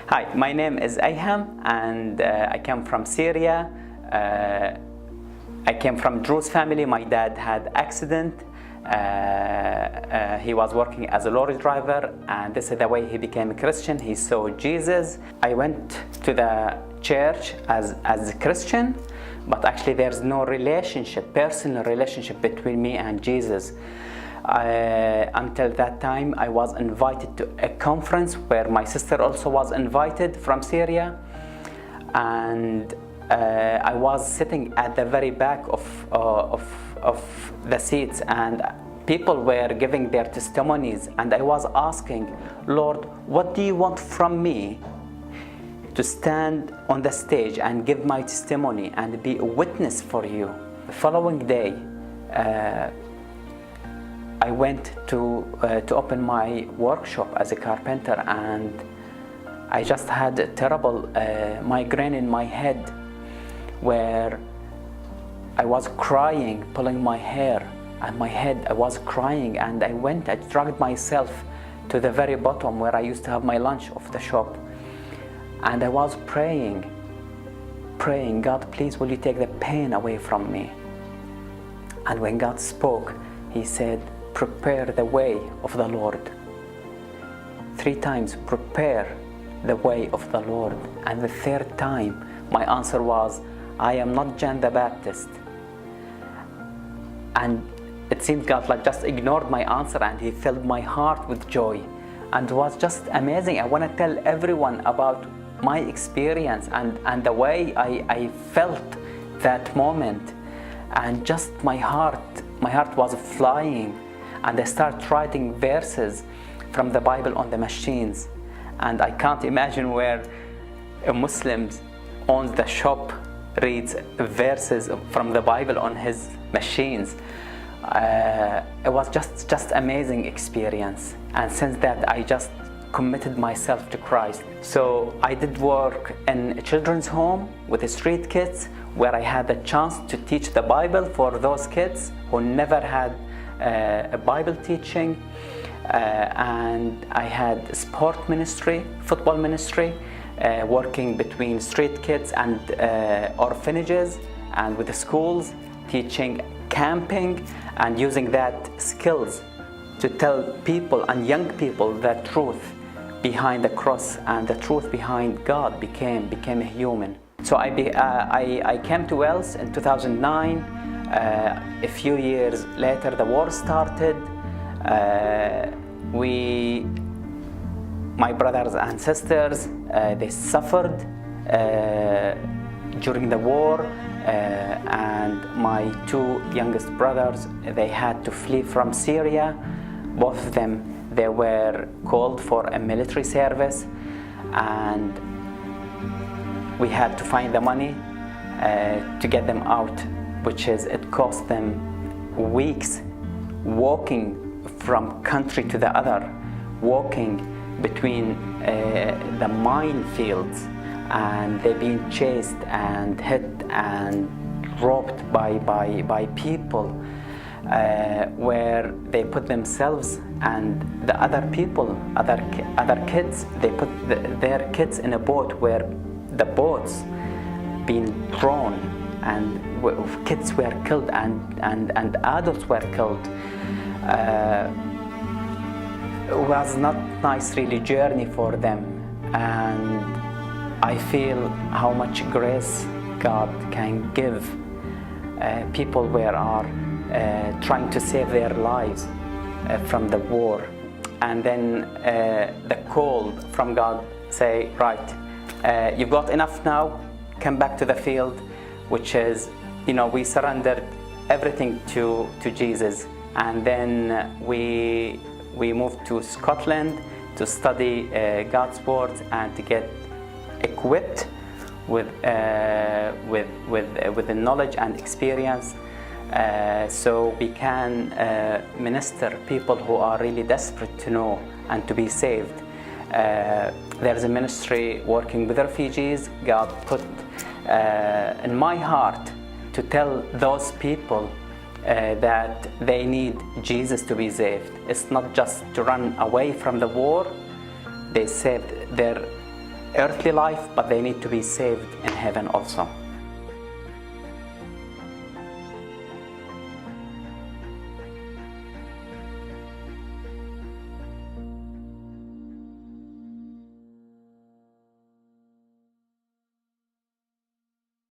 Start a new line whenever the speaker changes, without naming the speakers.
Hi, my name is Ayham and I came from Syria. I came from Druze family. My dad had accident. He was working as a lorry driver, and this is the way he became a Christian. He saw Jesus. I went to the church as a Christian, but actually there's no relationship, personal relationship between me and Jesus. Until that time, I was invited to a conference where my sister also was invited from Syria, and I was sitting at the very back of the seats, and people were giving their testimonies, and I was asking, Lord, what do you want from me to stand on the stage and give my testimony and be a witness for you? The following day, I went to open my workshop as a carpenter, and I just had a terrible migraine in my head, where I was crying, pulling my hair and my head. I was crying, and I dragged myself to the very bottom where I used to have my lunch of the shop, and I was praying, God, please, will you take the pain away from me? And when God spoke, He said, prepare the way of the Lord. 3 times, prepare the way of the Lord. And the 3rd time, my answer was, I am not John the Baptist. And it seemed God just ignored my answer, and He filled my heart with joy. And it was just amazing. I want to tell everyone about my experience and the way I felt that moment. And just my heart was flying. And I started writing verses from the Bible on the machines. And I can't imagine where a Muslim owns the shop reads verses from the Bible on his machines. It was just amazing experience. And since that, I just committed myself to Christ. So I did work in a children's home with the street kids, where I had the chance to teach the Bible for those kids who never had a Bible teaching. And I had sport ministry, football ministry, working between street kids and orphanages and with the schools, teaching camping and using that skills to tell people and young people the truth behind the cross and the truth behind God became a human. So I came to Wales in 2009. A few years later, the war started. My brothers and sisters, they suffered during the war, and my 2 youngest brothers, they had to flee from Syria. Both of them, they were called for a military service, and we had to find the money to get them out, which is, it cost them weeks walking from country to the other, walking between the minefields, and they've been chased and hit and robbed by people, where they put themselves and the other people, other kids, they put their kids in a boat where the boats been thrown, and kids were killed and adults were killed. It was not nice really journey for them, and I feel how much grace God can give people where are trying to save their lives from the war. And then the call from God say, right, you've got enough now, come back to the field, which is, we surrendered everything to Jesus. And then we moved to Scotland to study God's word and to get equipped with the knowledge and experience, so we can minister people who are really desperate to know and to be saved. There's a ministry working with refugees. God put in my heart to tell those people that they need Jesus to be saved. It's not just to run away from the war. They saved their earthly life, but they need to be saved in heaven also.